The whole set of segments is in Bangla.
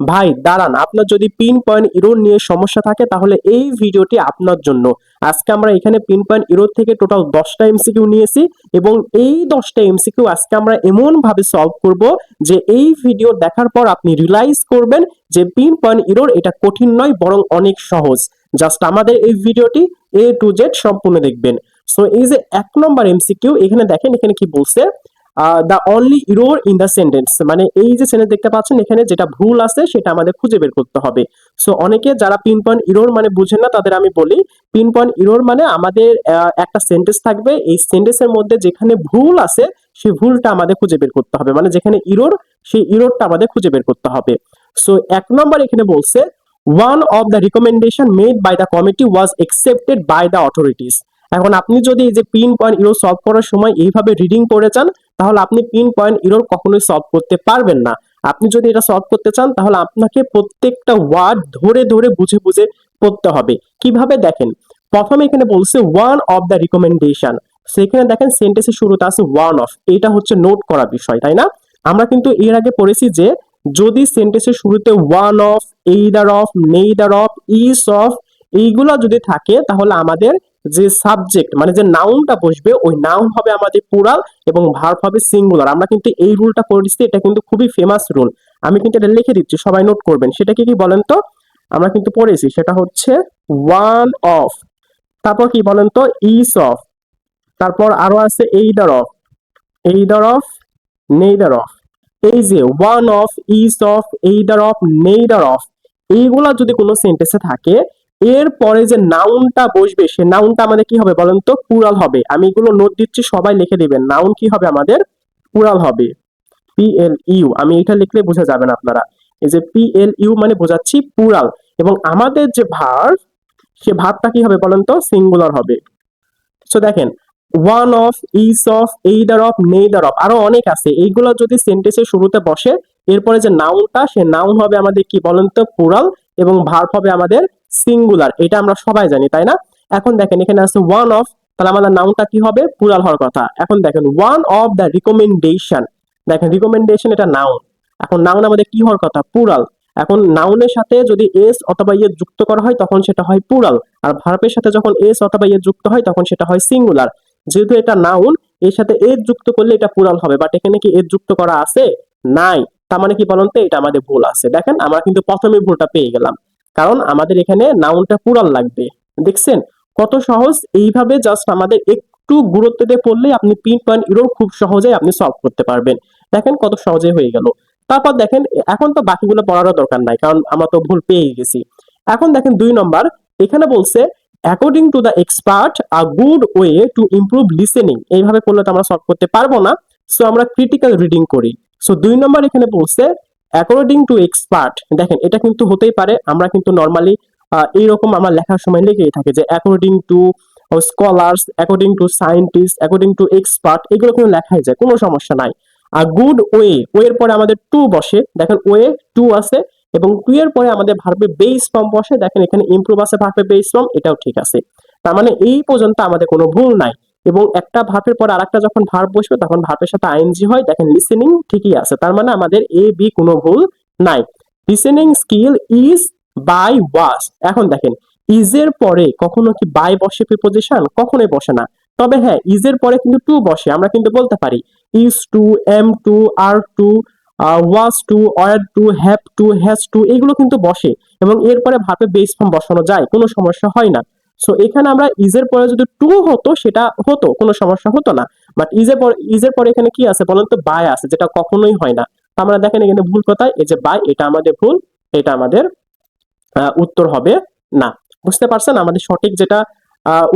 ভাই দাঁড়ান, আপনার যদি পিন পয়েন্ট ইরর নিয়ে সমস্যা থাকে তাহলে এই ভিডিওটি আপনার জন্য। আজকে আমরা এখানে পিন পয়েন্ট ইরর থেকে টোটাল 10টা এমসিকিউ নিয়েছি এবং এই 10টা এমসিকিউ আজকে আমরা এমন ভাবে সলভ করব যে এই ভিডিও দেখার পর আপনি রিয়ালাইজ করবেন যে পিন পয়েন্ট ইরর এটা কঠিন নয়, বরং অনেক সহজ। জাস্ট আমাদের এই ভিডিওটি এ টু জেড সম্পূর্ণ দেখবেন। সো এই যে 1 নম্বর এমসিকিউ, এখানে দেখেন এখানে কি বলছে, the only error in the sentence, মানে এই যে সেন্টেন্স দেখতে পাচ্ছেন এখানে যেটা ভুল আছে সেটা আমাদের খুঁজে বের করতে হবে। সো অনেকে যারা পিন পয়েন্ট ইরর মানে বুঝেন না তাদের আমি বলি, পিন পয়েন্ট ইরর মানে আমাদের একটা সেন্টেন্স থাকবে, এই সেন্টেন্সের মধ্যে যেখানে ভুল আছে সেই ভুলটা আমাদের খুঁজে বের করতে হবে, মানে যেখানে ইরর সেই ইররটা আমাদের খুঁজে বের করতে হবে। সো 1 নম্বর এখানে বলছে, one of the recommendation made by the committee was accepted by the authorities. এখন আপনি যদি এই যে পিন পয়েন্ট ইরর সলভ করার সময় এইভাবে রিডিং করে যান তাহলে আপনি পিন পয়েন্ট ইরর কখনোই সলভ করতে পারবেন না। আপনি যদি এটা সলভ করতে চান তাহলে আপনাকে প্রত্যেকটা ওয়ার্ড ধরে ধরে বুঝে বুঝে পড়তে হবে। কিভাবে দেখেন, প্রথমে এখানে বলছে ওয়ান অফ দ্য রিকমেন্ডেশন, সেখানে দেখেন সেন্টেন্সের শুরুতে আছে ওয়ান অফ, এটা হচ্ছে নোট করা বিষয়, তাই না? আমরা কিন্তু এর আগে পড়েছি যে যদি সেন্টেন্সের শুরুতে one of, either of, neither of, is of এইগুলা যদি থাকে তাহলে আমাদের যে সাবজেক্ট মানে যে নাউনটা বসবে ওই নাউন হবে আমাদের প্লুরাল এবং ভার্ব হবে সিঙ্গুলার। আমরা কিন্তু এই রুলটা পড়েছি, এটা কিন্তু খুবই ফেমাস রুল। আমি কিন্তু এটা লিখে দিচ্ছি, সবাই নোট করবেন। সেটা কি কি বলেন তো? আমরা কিন্তু পড়েছি, সেটা হচ্ছে ওয়ান অফ, তারপর কি বলেন তো, ইস অফ, তারপর আরো আছে either of, either of, neither of. এই যে one of, is of, either of, neither of, এইগুলা যদি কোনো সেন্টেন্সে থাকে এরপরে যে নাউনটা বসবে সে নাউনটা আমাদের কি হবে বলেন তো? প্লুরাল হবে। আমি এগুলো নোট দিচ্ছি, সবাই লিখে দিবেন। নাউন কি হবে আমাদের? প্লুরাল হবে, PLU। আমি এটা লিখলে বোঝা যাবে না আপনারা। এই যে PLU মানে বোঝাচ্ছি প্লুরাল, এবং আমাদের যে ভার্ব সে ভার্বটা কি হবে বলেন তো? সিঙ্গুলার হবে। সো দেখেন, one of, is of, either of, neither of, আরো অনেক আছে। এইগুলো যদি সেন্টেন্সের শুরুতে বসে এরপরে যে নাউনটা সে নাউন হবে আমাদের কি বলেন তো? প্লুরাল, এবং ভার্ব হবে আমাদের সিঙ্গুলার। এটা আমরা সবাই জানি, তাই না? এখন দেখেন এখানে আছে ওয়ান অফ, তাহলে আমাদের নাউনটা কি হবে? প্লুরাল হওয়ার কথা। এখন দেখেন ওয়ান অফ দ্য রিকমেন্ডেশন, দেখেন রিকমেন্ডেশন এটা নাউন, এখন নাউন আমাদের কি হওয়ার কথা? প্লুরাল। এখন নাউনের সাথে যদি এস অথবা ইয়ে যুক্ত করা হয় তখন সেটা হয় প্লুরাল, আর ভার্বের সাথে যখন এস অথবা ইয়ে যুক্ত হয় তখন সেটা হয় সিঙ্গুলার। যেহেতু এটা নাউন, এর সাথে এস যুক্ত করলে এটা প্লুরাল হবে, বাট এখানে কি এস যুক্ত করা আছে? নাই। তার মানে কি বলুন তো? এটা আমাদের ভুল আছে। দেখেন আমরা কিন্তু প্রথমে ভুলটা পেয়ে গেলাম, কারণ আমাদের এখানে নাউনটা প্লুরাল লাগবে। দেখছেন কত সহজ? এইভাবে জাস্ট আমাদের একটু গুরুত্ব দিয়ে পড়লেই আপনি পিন পয়েন্ট ইরর খুব সহজেই আপনি সলভ করতে পারবেন। দেখেন কত সহজে হয়ে গেল। তারপর দেখেন এখন তো বাকিগুলো পড়ারও দরকার নাই, কারণ আমরা তো ভুল পেয়ে গেছি। এখন দেখেন 2 নম্বর, এখানে বলছে according to the expert a good way to improve listening. এইভাবে করলে তো আমরা সলভ করতে পারবো না, সো আমরা ক্রিটিক্যাল রিডিং করি। সো 2 নম্বর এখানে বলছে অ্যাকর্ডিং টু এক্সপার্ট। দেখেন এটা কিন্তু হতেই পারে, আমরা কিন্তু নর্মালি এইরকম আমার লেখার সময় লেগেই থাকে যে according to scholars, according to scientist, according to expert, এগুলো কিন্তু লেখাই যায়, কোনো সমস্যা নাই। আর গুড ওয়ে, ওয়ের পরে আমাদের টু বসে, দেখেন ওয়ে টু আছে, এবং টু এর পরে আমাদের ভার্বের বেস ফর্ম বসে, দেখেন এখানে ইমপ্রুভ আছে ভার্বের বেস ফর্ম, এটাও ঠিক আছে। তার মানে এই পর্যন্ত আমাদের কোনো ভুল নাই। এবং একটা ভার্বের পর আরেকটা যখন ভার্ব বসবে তখন ভার্বের সাথে আইএনজি হয়, দেখেন লিসেনিং ঠিকই আছে, তার মানে আমাদের এ বি কোনো ভুল নাই। লিসেনিং স্কিল ইজ বাই ওয়াজ। এখন দেখেন ইজ এর পরে কখনো কি বাই বসে প্রিপোজিশন? কখনোই বসে না। তবে হ্যাঁ, ইজ এর পরে কিন্তু টু বসে, আমরা কিন্তু বলতে পারি is to, am to, are to, was to, were to, have to, has to, এগুলো কিন্তু বসে, এবং এরপরে ভার্বে বেস ফর্ম বসানো যায়, কোনো সমস্যা হয় না। সো এখানে আমরা ইজের পরে যদি টু হতো সেটা হতো, কোনো সমস্যা হতো না। বাট ইজের পরে এখানে কি আছে বলেন তো? বাই আছে, যেটা কখনোই হয় না। আমরা দেখেন এখানে ভুল কোথায়? এই যে বাই, এটা আমাদের ভুল, এটা আমাদের উত্তর হবে না। বুঝতে পারছেন? আমাদের সঠিক যেটা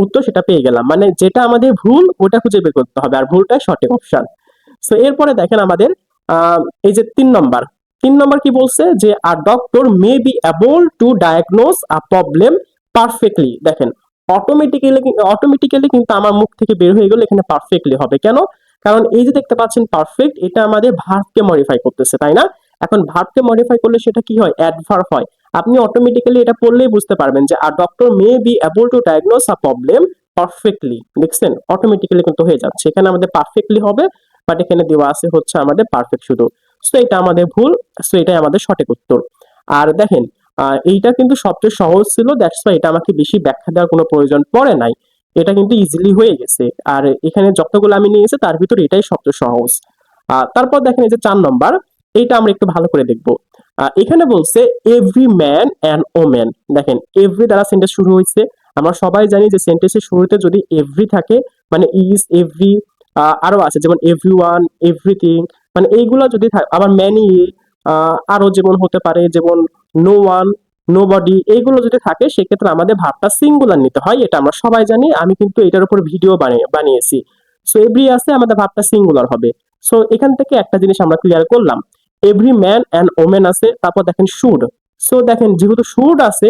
উত্তর সেটা পেয়ে গেলাম, মানে যেটা আমাদের ভুল ওটা খুঁজে বের করতে হবে, আর ভুলটাই সঠিক অপশন। সো এরপরে দেখেন আমাদের আহ, এই যে 3 নম্বর, 3 নম্বর কি বলছে যে a doctor may be able to diagnose a problem perfectly. দেখেন অটোমেটিক্যালি কিন্তু আমার মুখ থেকে বের হয়ে গেল এখানে পারফেক্টলি হবে কেন? কারণ এই যে দেখতে পাচ্ছেন পারফেক্ট, এটা আমাদের ভার্বকে মডিফাই করতেছে, তাই না? এখন ভার্বকে মডিফাই করলে সেটা কি হয়? অ্যাডভার্ব হয়। আপনি অটোমেটিক্যালি এটা পড়লেই বুঝতে পারবেন যে আর doctor may be able to diagnose a problem perfectly. দেখছেন অটোমেটিক্যালি কিন্তু হয়ে যাচ্ছে, এখানে আমাদের পারফেক্টলি হবে, বাট এখানে দেওয়া আছে হচ্ছে আমাদের পারফেক্ট শুধু। সো এটা আমাদের ভুল, সো এটাই আমাদের সঠিক উত্তর। আর দেখেন এইটা কিন্তু সবচেয়ে সহজ ছিল, দ্যাটস ওয়াই এটা আমাকে বেশি ব্যাখ্যা দেওয়ার কোনো প্রয়োজন পড়ে নাই, এটা কিন্তু ইজিলি হয়ে গেছে। আর এখানে যতগুলো আমি নিয়েছি তার ভিতরে এটাই সবচেয়ে সহজ। তারপর দেখেন এই যে 4 নম্বর, এইটা আমরা একটু ভালো করে দেখবো। এখানে বলছে এভরি ম্যান অ্যান্ড ওমেন। দেখেন এভরি দ্বারা সেন্টেন্স শুরু হয়েছে। আমরা সবাই জানি যে সেন্টেন্সের শুরুতে যদি এভরি থাকে মানে ইজ, এভরি, আরো আছে যেমন এভরি ওয়ান, এভরিথিং, মানে এইগুলা যদি থাকে, আবার ম্যানি, আরো যেমন হতে পারে যেমন নো ওয়ান, নো বডি, এইগুলো যদি থাকে সেক্ষেত্রে আমাদের ভার্বটা সিঙ্গুলার নিতে হয়, এটা আমরা সবাই জানি। আমি কিন্তু এটার উপর ভিডিও বানিয়েছি। সো এভরি আছে, আমাদের ভার্বটা সিঙ্গুলার হবে। সো এখান থেকে একটা জিনিস আমরা ক্লিয়ার করলাম, এভরি ম্যান অ্যান্ড ওমেন আছে। তারপর দেখেন শুড। সো দেখেন যেহেতু শুড আছে,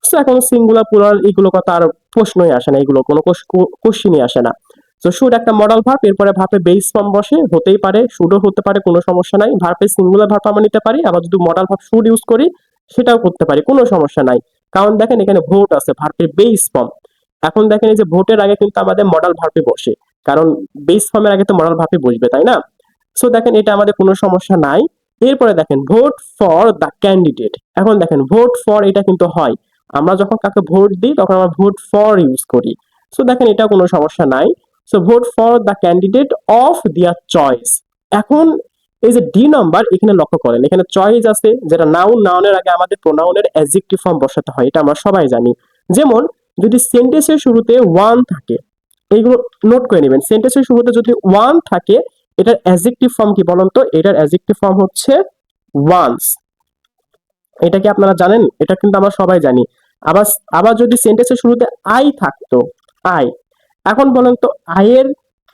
সো এখন সিঙ্গুলার প্লুরাল এগুলো কথা আর প্রশ্নই আসে না, এগুলো কোনো কোশ্চিনই আসে না। তো শুড একটা মডাল ভার্ব, এরপরে ভার্বে বেস ফর্ম বসে, হতেই পারে শুডও হতে পারে, কোনো সমস্যা নাই। ভার্বে সিঙ্গুলার ভার্ব আমরা নিতে পারি, আবার যদি মডাল ভার্ব শুড ইউজ করি সেটাও করতে পারি, কোনো সমস্যা নাই। কারণ দেখেন এখানে ভোট আছে, ভার্বের বেস ফর্ম। এখন দেখেন এই যে ভোটের আগে কিন্তু আমাদের মডাল ভার্বে বসে, কারণ বেস ফর্মের আগে তো মডাল ভার্বে বসবে, তাই না? সো দেখেন এটা আমাদের কোনো সমস্যা নাই। এরপরে দেখেন ভোট ফর দ্য ক্যান্ডিডেট। এখন দেখেন ভোট ফর এটা কিন্তু হয়, আমরা যখন কাকে ভোট দিই তখন আমরা ভোট ফর ইউজ করি। সো দেখেন এটা কোনো সমস্যা নাই। So vote for the candidate of their choice. এখন এই যে ডি নাম্বার, এখানে লক্ষ্য করেন এখানে চয়েস আছে, যেটা নাউন, নাউনের আগে আমাদের প্রোনাউনের অ্যাডজেক্টিভ ফর্ম বসাতে হয়, এটা আমরা সবাই জানি। যেমন যদি সেন্টেন্সের শুরুতে ওয়ান থাকে, এইগুলো নোট করে নেবেন, সেন্টেন্সের শুরুতে যদি ওয়ান থাকে এটার অ্যাডজেক্টিভ ফর্ম কি বলেন তো? এটার অ্যাডজেক্টিভ ফর্ম হচ্ছে ওয়ান্স। এটা কি আপনারা জানেন? এটা কিন্তু আমরা সবাই জানি। আবার আবার যদি সেন্টেন্সের শুরুতে আই থাকতো, আই, এখন বলেন তো আয়ের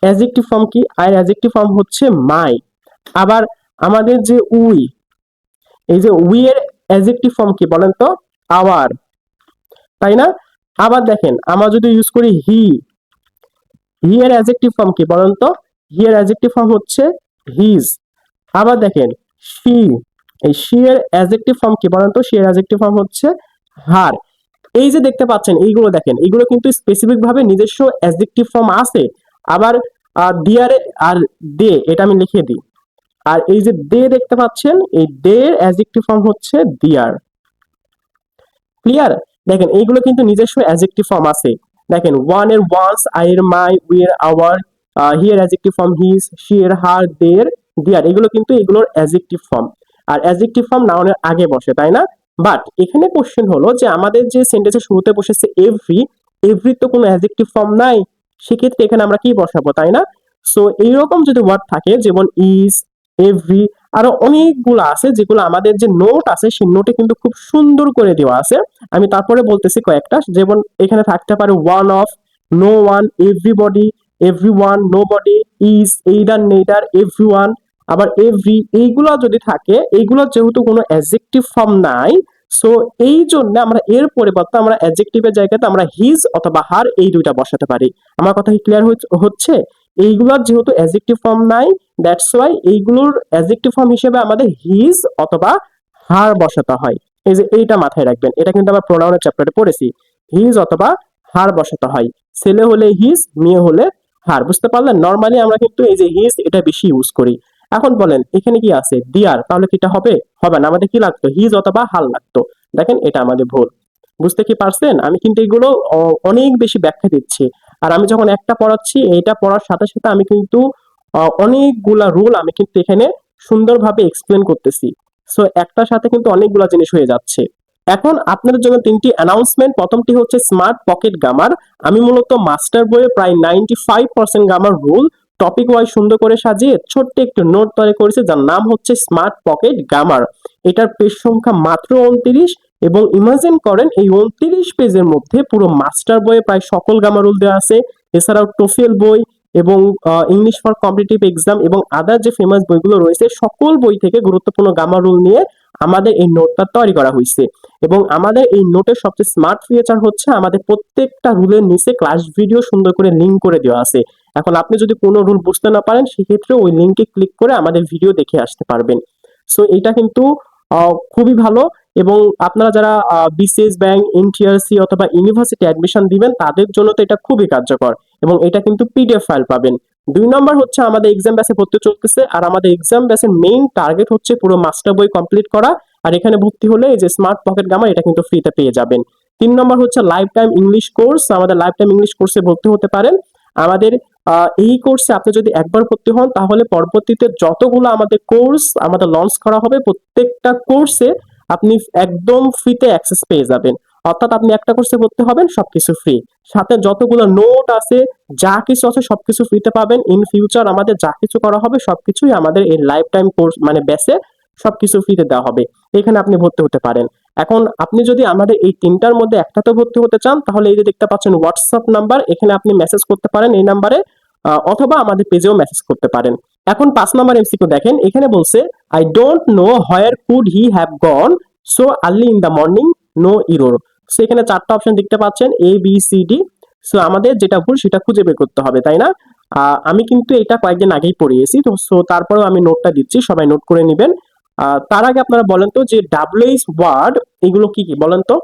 অ্যাডজেক্টিভ ফর্ম কি? আয়ের অ্যাডজেক্টিভ ফর্ম হচ্ছে মাই। আবার আমাদের যে উই, এই যে উই এর অ্যাডজেক্টিভ ফর্ম কি বলেন তো? আওয়ার, তাই না? আবার দেখেন আমরা যদি ইউজ করি হি, হি এর অ্যাডজেক্টিভ ফর্ম কি বলেন তো? হি এর অ্যাডজেক্টিভ ফর্ম হচ্ছে হিজ। আবার দেখেন শি, এই শি এর অ্যাডজেক্টিভ ফর্ম কি বলেন তো? শি এর অ্যাডজেক্টিভ ফর্ম হচ্ছে হার। এই যে দেখতে পাচ্ছেন এইগুলো দেখেন, এইগুলো কিন্তু স্পেসিফিক ভাবে নিজস্ব অ্যাডজেক্টিভ ফর্ম আছে। আবার দিয়ারে আর দে, এটা আমি লিখে দিই। আর এই যে দে দেখতে পাচ্ছেন, এই দে এর অ্যাডজেক্টিভ ফর্ম হচ্ছে দিয়ার। ক্লিয়ার? দেখেন এইগুলো কিন্তু নিজস্ব অ্যাডজেক্টিভ ফর্ম আছে। দেখেন ওয়ান এর ওয়ান্স, আই এর মাই, উই এর আওয়ার, হি এর অ্যাডজেক্টিভ ফর্ম হিজ, শি এর হার, দে এর দিয়ার, এগুলো কিন্তু এগুলোর অ্যাডজেক্টিভ ফর্ম। আর অ্যাডজেক্টিভ ফর্ম নাউনের আগে বসে, তাই না? বাট এখানে কোশ্চেন হলো যে আমাদের যে সেন্টেন্সের শুরুতে বসেছে এভরি, এভরি তো কোনো অ্যাডজেক্টিভ ফর্ম নাই, সেক্ষেত্রে এখানে আমরা কি বসাবো, তাই না? সো এইরকম যদি ওয়ার্ড থাকে যেমন ইজ, এভরি, আরো অনেকগুলো আছে যেগুলো আমাদের যে নোট আছে সেই নোটে কিন্তু খুব সুন্দর করে দেওয়া আছে। আমি তারপরে বলতেছি কয়েকটা, যেমন এখানে থাকতে পারে one of, no one, everybody, everyone, nobody, is, either, neither, everyone, আবার এভরি, এইগুলো যদি থাকে, এইগুলো যেহেতু কোনো অ্যাডজেক্টিভ ফর্ম নাই, সো এই জন্য আমরা এর পরিবর্তে আমরা অ্যাডজেক্টিভের জায়গাতে আমরা হিজ অথবা হার এই দুইটা বসাতে পারি। আমার কথা কি ক্লিয়ার হচ্ছে? এইগুলোর যেহেতু অ্যাডজেক্টিভ ফর্ম নাই, দ্যাটস ওয়াই এইগুলোর অ্যাডজেক্টিভ ফর্ম হিসেবে আমাদের হিজ অথবা হার বসাতে হয়। এই যে এইটা মাথায় রাখবেন, এটা কিন্তু আমরা প্রোনাউনের চ্যাপ্টারে পড়েছি, হিজ অথবা হার বসাতে হয়। ছেলে হলে হিজ, মেয়ে হলে হার, বুঝতে পারলেন? নর্মালি আমরা কিন্তু এই যে হিজ এটা বেশি ইউজ করি। এখন বলেন এখানে কি আছে? দিয়ার, তাহলে কি এটা হবে? হবে না, আমাদের কি লাগতো? হিজ অথবা হার লাগতো। দেখেন এটা আমাদের ভুল। বুঝতে কি পারছেন? আমি কিন্তু এগুলো অনেক বেশি ব্যাখ্যা দিচ্ছি। আর আমি যখন একটা পড়াচ্ছি, এটা পড়ার সাথে সাথে আমি কিন্তু অনেকগুলা রুল আমি কিন্তু এখানে সুন্দরভাবে এক্সপ্লেন করতেছি। সো একটার সাথে কিন্তু অনেকগুলা জিনিস হয়ে যাচ্ছে। এখন আপনাদের জন্য 3টি অ্যানাউন্সমেন্ট। প্রথমটি হচ্ছে স্মার্ট পকেট গ্রামার। আমি মূলত মাস্টার বইয়ে প্রায় 95% গ্রামার রুল টপিক ওয়াইজ সুন্দর করে সাজিয়ে ছোট্ট একটি নোট তৈরি করেছি, যার নাম হচ্ছে স্মার্ট পকেট গ্রামার। এটার পেজ সংখ্যা মাত্র 29, এবং ইমাজিন করেন এই 29 পেজের মধ্যে পুরো মাস্টার বইয়ে প্রায় সকল গ্রামার রুল দেওয়া আছে। এছাড়াও টোফেল বই এবং ইংলিশ ফর কম্পিটিটিভ এক্সাম এবং আদার যে ফেমাস বইগুলো রয়েছে সকল বই থেকে গুরুত্বপূর্ণ গ্রামার রুল নিয়ে আমাদের এই নোটটা তৈরি করা হয়েছে। এবং আমাদের এই নোটের সবচেয়ে স্মার্ট ফিচার হচ্ছে আমাদের প্রত্যেকটা রুলের নিচে ক্লাস ভিডিও সুন্দর করে লিঙ্ক করে দেওয়া আছে। এখন আপনি যদি কোনো রুল বুঝতে না পারেন সেক্ষেত্রে ওই লিঙ্কে ক্লিক করে আমাদের ভিডিও দেখে আসতে পারবেন। সো এটা কিন্তু খুবই ভালো। এবং আপনারা যারা বিসিএস ব্যাংক, এনটিআরসি অথবা ইউনিভার্সিটি অ্যাডমিশন দিবেন তাদের জন্য তো এটা খুবই কার্যকর, এবং এটা কিন্তু পিডিএফ ফাইল পাবেন। 2 নম্বর হচ্ছে আমাদের এক্সাম ব্যাচে ভর্তি চলতেছে, আর আমাদের এক্সাম ব্যাচের মেইন টার্গেট হচ্ছে পুরো মাস্টার বই কমপ্লিট করা। আর এখানে ভর্তি হলে এই যে স্মার্ট পকেট গামা এটা কিন্তু ফ্রিতে পেয়ে যাবেন। 3 নম্বর হচ্ছে লাইফ টাইম ইংলিশ কোর্স। আমাদের লাইফ টাইম ইংলিশ কোর্সে ভর্তি হতে পারেন। আমাদের এই কোর্সে আপনি যদি একবার ভর্তি হন তাহলে পরবর্তীতে যতগুলো আমাদের কোর্স আমাদের লঞ্চ করা হবে প্রত্যেকটা কোর্সে আপনি একদম ফ্রিতে অ্যাক্সেস পেয়ে যাবেন। অর্থাৎ আপনি একটা কোর্সে ভর্তি হবেন, সবকিছু ফ্রি, সাথে যতগুলো নোট আছে যা কিছু আছে সবকিছু ফ্রিতে পাবেন। ইন ফিউচার আমাদের যা কিছু করা হবে সবকিছুই আমাদের এই লাইফ টাইম কোর্স মানে ব্যাচে সবকিছু ফ্রিতে দেওয়া হবে। এখানে আপনি ভর্তি হতে পারেন। এখন আপনি যদি আমাদের এই তিনটার মধ্যে একটাতে ভর্তি হতে চান তাহলে এই যে দেখতে পাচ্ছেন হোয়াটসঅ্যাপ নাম্বার, এখানে আপনি মেসেজ করতে পারেন এই নাম্বারে, অথবা আমাদের পেজেও মেসেজ করতে পারেন। এখন 5 নাম্বার এমসিকিউ দেখেন, এখানে বলছে I don't know where could he have gone so early in the morning, no error. So এখানে 4টা অপশন দেখতে পাচ্ছেন A B C D. So আমাদের যেটা ভুল সেটা খুঁজে বের করতে হবে, তাই না? আমি কিন্তু এটা কয়েকদিন আগেই পড়িয়েছি, তো সো তারপরেও আমি নোটটা দিচ্ছি, সবাই নোট করে নেবেন। তার আগে আপনারা বলেন তো যে ডাব্লিউএইচ ওয়ার্ড এগুলো কি কি বলেন তো?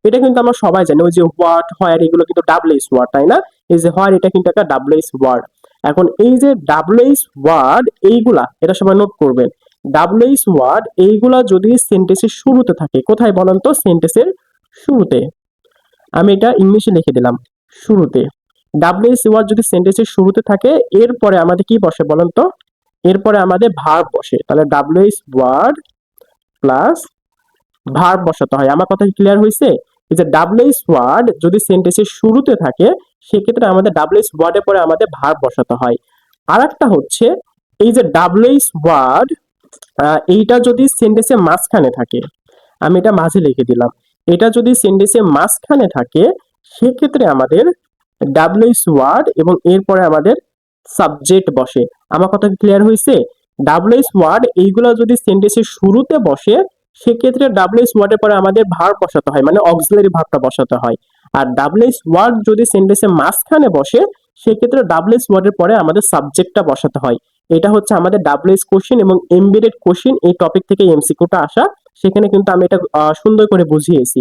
এটা কিন্তু আমরা সবাই জানি, ওই যে হোয়াট হোয়ার এগুলো কিন্তু ডাব্লিউএইচ ওয়ার্ড, তাই না? এই যে হোয়ার এটা কিন্তু একটা ডাব্লিউএইচ ওয়ার্ড। এখন এই যে ডাব্লিউএইচ ওয়ার্ড এইগুলা এটা সবাই নোট করবেন। ডাব্লিউএইচ ওয়ার্ড এইগুলা যদি সেন্টেন্সের শুরুতে থাকে, কোথায় বলেন তো? সেন্টেন্সের শুরুতে। আমি এটা ইংলিশে লিখে দিলাম, শুরুতে। ডাব্লিউএইচ ওয়ার্ড যদি সেন্টেন্সের শুরুতে থাকে এরপরে আমাদের কি বসে বলেন তো? এরপরে আমাদের ভার্ব বসে। তাহলে ডাব্লিউএইচ ওয়ার্ড প্লাস ভার্ব বসাতে হয়। আমার কথা কি ক্লিয়ার হয়েছে? এই যে ডাব্লিউএইচ ওয়ার্ড যদি সেন্টেন্সের শুরুতে থাকে সেক্ষেত্রে আমাদের ডাব্লিউএইচ ওয়ার্ডের পরে আমাদের ভার্ব বসাতে হয়। আর একটা হচ্ছে এই যে ডাব্লিউএইচ ওয়ার্ড এইটা যদি সেন্টেন্সের মাঝখানে থাকে, আমি এটা মাঝে লিখে দিলাম, এটা যদি সেন্টেন্সের মাঝখানে থাকে সেক্ষেত্রে আমাদের ডাব্লিউএইচ ওয়ার্ড এবং এরপরে আমাদের সাবজেক্ট বসে। আমার কথা কি ক্লিয়ার হয়েছে? ডাব্লিউএইচ ওয়ার্ড এইগুলো যদি সেন্টেন্সের শুরুতে বসে সেক্ষেত্রে ডাব্লিউএইচ ওয়ার্ডের পরে আমাদের ভার্ব বসাতে হয়, মানে অক্সিলারি ভার্বটা বসাতে হয়। আর ডাব্লিউএইচ ওয়ার্ড যদি সেন্টেন্সের মাঝখানে বসে সেক্ষেত্রে ডাব্লিউএইচ ওয়ার্ডের পরে আমাদের সাবজেক্টটা বসাতে হয়। এটা হচ্ছে আমাদের ডাব্লিউএইচ কোশ্চেন এবং এমবেডেড কোশ্চেন এই টপিক থেকে এমসিকিউটা আসা। সেখানে কিন্তু আমি এটা সুন্দর করে বুঝিয়েছি।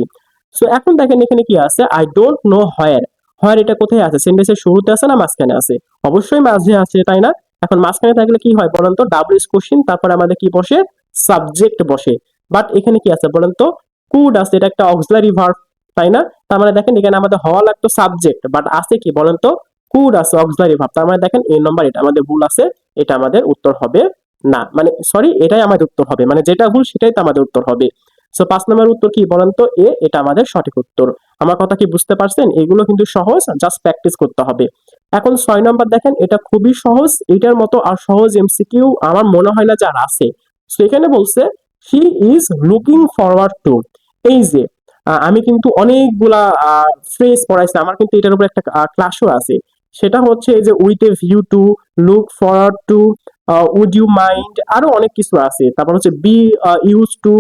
সো এখন দেখেন এখানে কি আছে, আই ডোন্ট নো হোয়ার। হোয়ার এটা কোথায় আছে? সেন্টেন্সের শুরুতে আছে না মাঝখানে আছে? অবশ্যই মাঝে আছে, তাই না? এখন মাঝখানে থাকলে কি হয় বলেন তো? ডাব্লিউএইচ কোশ্চেন, তারপর আমাদের কি বসে? সাবজেক্ট বসে। বাট এখানে কি আছে বলেন তো? কুড আছে, এটা একটা অক্সিলারি ভার্ব, তাই না? তার মানে দেখেন এখানে আমাদের হওয়া লাগতো সাবজেক্ট, বাট আছে কি বলেন তো? কুড আছে, অক্সিলারি ভার্ব। তার মানে দেখেন এই নম্বর এটা আমাদের ভুল আছে, এটা আমাদের উত্তর হবে না, মানে সরি এটাই আমাদের উত্তর হবে, মানে যেটা ভুল সেটাই তো আমাদের উত্তর হবে। সো 5 নম্বর উত্তর কি বলেন তো? এ, এটা আমাদের সঠিক উত্তর। আমার কথা কি বুঝতে পারছেন? এগুলো কিন্তু সহজ, জাস্ট প্র্যাকটিস করতে হবে। এখন 6 নম্বর দেখেন, এটা খুবই সহজ, এটার মতো আর সহজ এমসিকিউ আমার মনে হয় না যে আর আছে। সো এখানে বলছে he is looking forward to. এই যে আমি কিন্তু অনেকগুলা ফ্রেজ পড়াইছি, আমার কিন্তু এটার উপর একটা ক্লাসও আছে। সেটা হচ্ছে এই যে with a view to, look forward to, would you mind, আরো অনেক কিছু আছে। তারপর হচ্ছে be used to,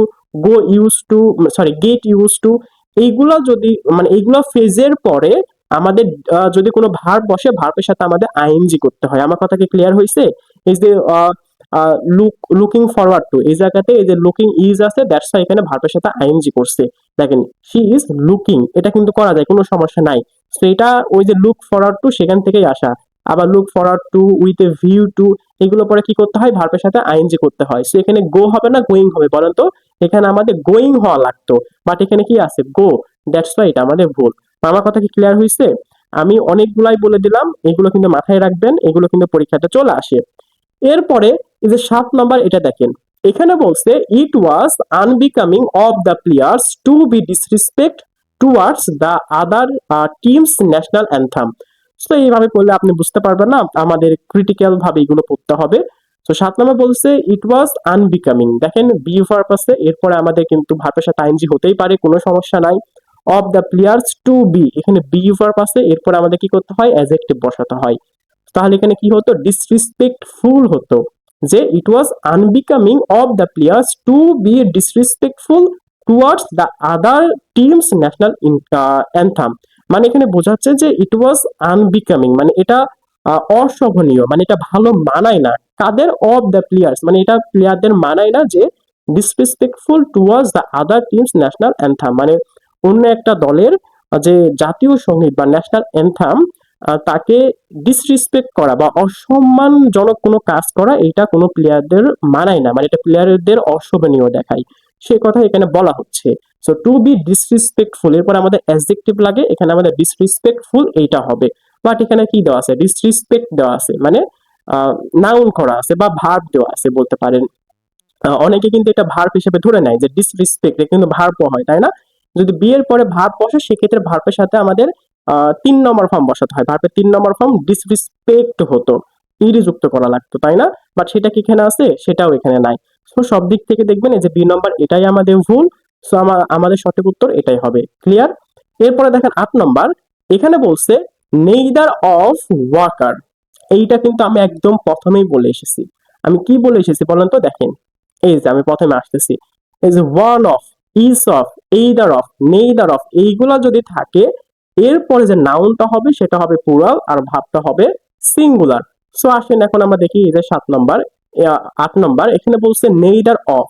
go used to, sorry get used to. এইগুলা যদি মানে এইগুলা ফ্রেজের পরে আমাদের যদি কোনো ভার্ব বসে ভার্বের সাথে আমাদের আইএনজি করতে হয়। আমার কথা কি ক্লিয়ার হয়েছে? এই যে লুকিং ফরওয়ার্ড টু এই জায়গাতে এই যে লুকিং ইজ আছে, দ্যাটস ওয়াই এখানে ভার্বের সাথে আইএনজি করছে। দেখেন শি ইজ লুকিং, এটা কিন্তু করা যায়, কোনো সমস্যা নাই। তো এটা ওই যে লুক ফরওয়ার্ড টু সেখান থেকেই আসা। আবার look forward two, with a view two, এগুলো পরে কি করতে হয়? ভার্বের সাথে আইএনজি করতে হয়। সো এখানে গো হবে না গোয়িং হবে বলেন তো? এখানে আমাদের গোয়িং হওয়া লাগতো, বাট এখানে কি আছে? গো, দ্যাটস ওয়াই এটা আমাদের ভুল। আমার কথা কি ক্লিয়ার হয়েছে? আমি অনেকগুলাই বলে দিলাম, এগুলো কিন্তু মাথায় রাখবেন, এগুলো কিন্তু পরীক্ষাতে চলে আসে। এরপরে এই যে 7 নম্বর এটা দেখেন, এখানে বলছে it was unbecoming of the players to be disrespect towards the other teams national anthem. তো এইভাবে পড়লে আপনি বুঝতে পারবেন না, আমাদের ক্রিটিক্যাল ভাবে এগুলো পড়তে হবে। তো 7 নম্বর বলছে ইট ওয়াজ আনবিকামিং, দেখেন বি ভার্ব আছে, এরপরে আমাদের কিন্তু ভার্বের সাথে আইএনজি হতেই পারে, কোনো সমস্যা নাই। Of the players to be, এখানে বি ভার্ব আছে, এরপরে আমাদের কি করতে হয়? অ্যাডজেক্টিভ বসাতে হয়। তাহলে এখানে কি হতো? ডিসরেসপেক্টফুল হতো, যে it was unbecoming of the players to be disrespectful towards the other teams national anthem. মানে এখানে বোঝাচ্ছে যে ইট ওয়াজ আনবিকামিং মানে এটা অশোভনীয়, মানে এটা ভালো মানায় না। কাদের? অফ দ্য প্লেয়ার্স, মানে এটা প্লেয়ারদের মানায় না যে disrespectful towards the other teams national anthem, মানে অন্য একটা দলের যে জাতীয় সঙ্গীত বা ন্যাশনাল অ্যান্থাম তাকে ডিসরেসপেক্ট করা বা অসম্মানজনক কোনো কাজ করা, এটা কোনো প্লেয়ারদের মানায় না, মানে এটা প্লেয়ারদের অশোভনীয় দেখায়। সেই কথা এখানে বলা হচ্ছে। সো টু বি ডিসরেসপেক্টফুল, এরপর আমাদের অ্যাডজেক্টিভ লাগে, এখানে আমাদের ডিসরেসপেক্টফুল এইটা হবে। বাট এখানে কি দেওয়া আছে, ডিসরেসপেক্ট দেওয়া আছে, মানে নাউন করা আছে বা ভার্ব দেওয়া আছে বলতে পারেন। অনেকে কিন্তু এটা ভার্ব হিসেবে ধরে নেয় যে ডিসরেসপেক্ট কিন্তু ভার্ব হয়, তাই না? যদি বি এর পরে ভার্ব বসে সেক্ষেত্রে ভার্বের সাথে আমাদের 3 নম্বর ফর্ম বসাতে হয়। ভার্বের 3 নম্বর ফর্ম ডিসরেসপেক্ট হতো, ইডি যুক্ত করা লাগতো, তাই না? বাট সেটা কি এখানে আছে? সেটাও এখানে নাই। সো সব দিক থেকে দেখবেন এই যে বি নম্বর এটাই আমাদের ভুল। সো আমাদের সঠিক উত্তর এটাই হবে। ক্লিয়ার? এরপরে দেখেন 8 নম্বর, এখানে বলছে নেইদার অফ ওয়াকার। এইটা কিন্তু আমি একদম প্রথমেই বলে এসেছি। আমি কি বলে এসেছি বলেন তো? দেখেন, এই যে আমি প্রথমে আসতেছি, এই যে one of, is of, either of, neither of, এইগুলা যদি থাকে এরপরে যে নাউনটা হবে সেটা হবে প্লুরাল আর ভাবটা হবে সিঙ্গুলার। সো আসেন এখন আমরা দেখি এই যে 7 নম্বর 8 নম্বর, এখানে বলছে নেইদার অফ,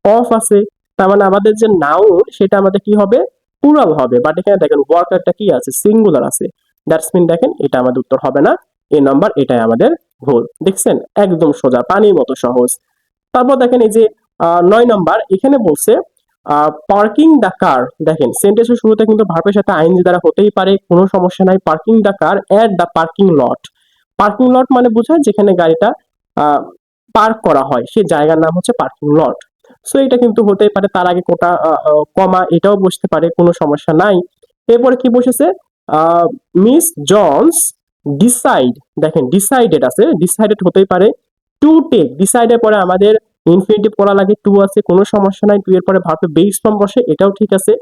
অফ আছে, তার মানে আমাদের যে নাউন সেটা আমাদের কি হবে? প্লুরাল হবে। বাট এখানে দেখেন ওয়ার্কারটা কি আছে? সিঙ্গুলার আছে। দ্যাটস মিন দেখেন এটা আমাদের উত্তর হবে না, এই নাম্বার এটাই আমাদের ভুল। দেখছেন একদম সোজা, পানির মতো সহজ। তারপর দেখেন এই যে 9 নম্বর, এখানে বলছে পার্কিং দ্য কার। দেখেন সেন্টেন্সের শুরুতে কিন্তু ভার্বের সাথে আইএনজি দ্বারা হতেই পারে, কোনো সমস্যা নাই। Parking the car at the parking lot. Parking lot মানে বোঝায় যেখানে গাড়িটা পার্ক করা হয়, সেই জায়গার নাম হচ্ছে পার্কিং লট। সো এটা কিন্তু হতেই পারে, তার আগে কোটা কমা এটাও বসতে পারে, কোনো সমস্যা নাই। এরপরে কি বসেছে? Miss Johns decide. দেখেন ডিসাইডেড আছে, ডিসাইডেড হতেই পারে। টু টেক, ডিসাইডের পরে আমাদের ইনফিনিটিভ করা লাগে, টু আছে, কোনো সমস্যা নাই। টু এর পরে ভার্বে বেস ফর্ম বসে, এটাও ঠিক আছে।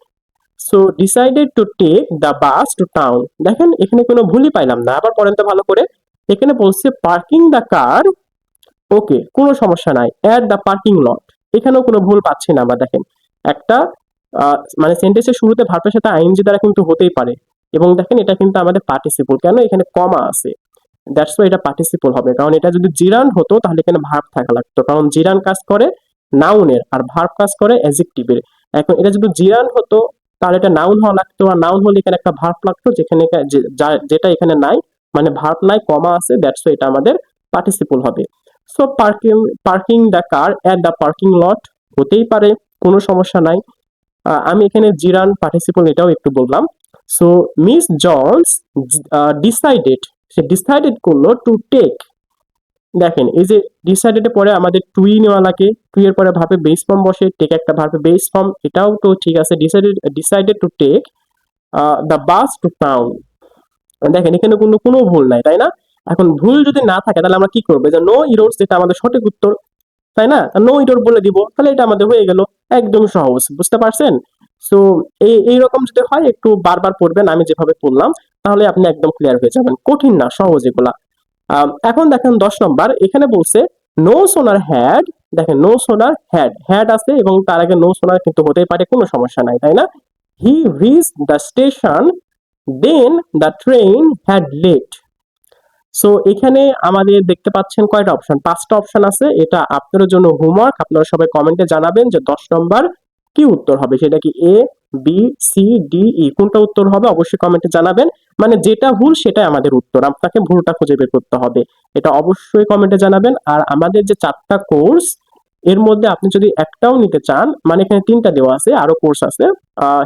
So decided to take the bus to town. দেখেন এখানে কোনো ভুলই পাইলাম না, আবার পড়েন তো ভালো করে। এখানে বলছে পার্কিং দ্য কার, ওকে কোনো সমস্যা নাই, এট দ্য পার্কিং লট, এখানেও কোনো ভুল পাচ্ছি না আমরা। দেখেন একটা মানে সেন্টেন্সের শুরুতে ভার্বের সাথে আইএনজি দ্বারা কিন্তু হতেই পারে, এবং দেখেন এটা কিন্তু আমাদের পার্টিসিপল, কেন এখানে কমা আছে, দ্যাটস ওয়াই এটা পার্টিসিপল হবে। কারণ এটা যদি জিরান হতো তাহলে এখানে ভার্ব থাকা লাগতো, কারণ জিরান কাজ করে নাউনের আর ভার্ব কাজ করে অ্যাডজেক্টিভের। এখন এটা যদি জিরান হতো তাহলে এটা নাউন হওয়া লাগতো, আর নাউন হলে এখানে একটা ভার্ব লাগতো, যেখানে যেটা এখানে নাই, মানে ভার্ব নাই, কমা আছে, দ্যাটস ওয়াই এটা আমাদের পার্টিসিপল হবে। So parking, parking the car at the parking lot হতেই পারে, কোনো সমস্যা নাই। আমি এখানে জিরান পার্টিসিপল এটাও একটু বললাম। সো মিস জনস ডিসাইডেড, সে ডিসাইডেড করলো টু টেক। দেখেন এই যে ডিসাইডেড পরে আমাদের টুই নেওয়া লাগে, টুই এর পরে ভাবে বেস ফর্ম বসে, টেক একটা ভাবে বেস ফর্ম, এটাও তো ঠিক আছে। Decided to take the bus to town. দেখেন এখানে কোনো ভুল নাই, তাই না? এখন ভুল যদি না থাকে তাহলে আমরা কি করবো? যে নো ইরোর্স, যেটা আমাদের সঠিক উত্তর, তাই না? নো ইরোর বলে দিব, তাহলে এটা আমাদের হয়ে গেল। একদম সহজ, বুঝতে পারছেন? সো এইরকম যদি হয় একটু বারবার পড়বেন আমি যেভাবে পড়লাম, তাহলে আপনি একদম ক্লিয়ার হয়ে যাবেন। কঠিন না, সহজ এগুলা। এখন দেখেন 10 নম্বর, এখানে বলছে নো সোনার হ্যাড। দেখেন নো সোনার হ্যাড, হ্যাড আছে এবং তার আগে নো সোনার কিন্তু হতেই পারে, কোনো সমস্যা নাই, তাই না? He reach the station then the train had late. So এখানে আমাদের দেখতে পাচ্ছেন কয়টা অপশন? 5টা অপশন আছে। এটা আপনাদের জন্য হোমওয়ার্ক, আপনারা সবাই কমেন্টে জানাবেন যে 10 নম্বর কি উত্তর হবে, সেটা কি এ, বি, সি, ডি, ই, কোনটা উত্তর হবে অবশ্যই কমেন্টে জানাবেন। মানে যেটা ভুল সেটাই আমাদের উত্তর, আপনাকে ভুলটা খুঁজে বের করতে হবে, এটা অবশ্যই কমেন্টে জানাবেন। আর আমাদের যে 4টা কোর্স, এর মধ্যে আপনি যদি একটাও নিতে চান, মানে এখানে 3টা দেওয়া আছে, আরো কোর্স আছে,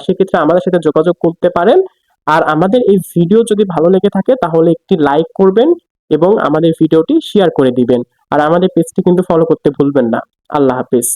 সেক্ষেত্রে আমাদের সাথে যোগাযোগ করতে পারেন। আর আমাদের এই ভিডিও যদি ভালো লেগে থাকে তাহলে একটি লাইক করবেন এবং আমাদের ভিডিওটি শেয়ার করে দিবেন। আর আমাদের পেজটি কিন্তু ফলো করতে ভুলবেন না। আল্লাহ হাফেজ।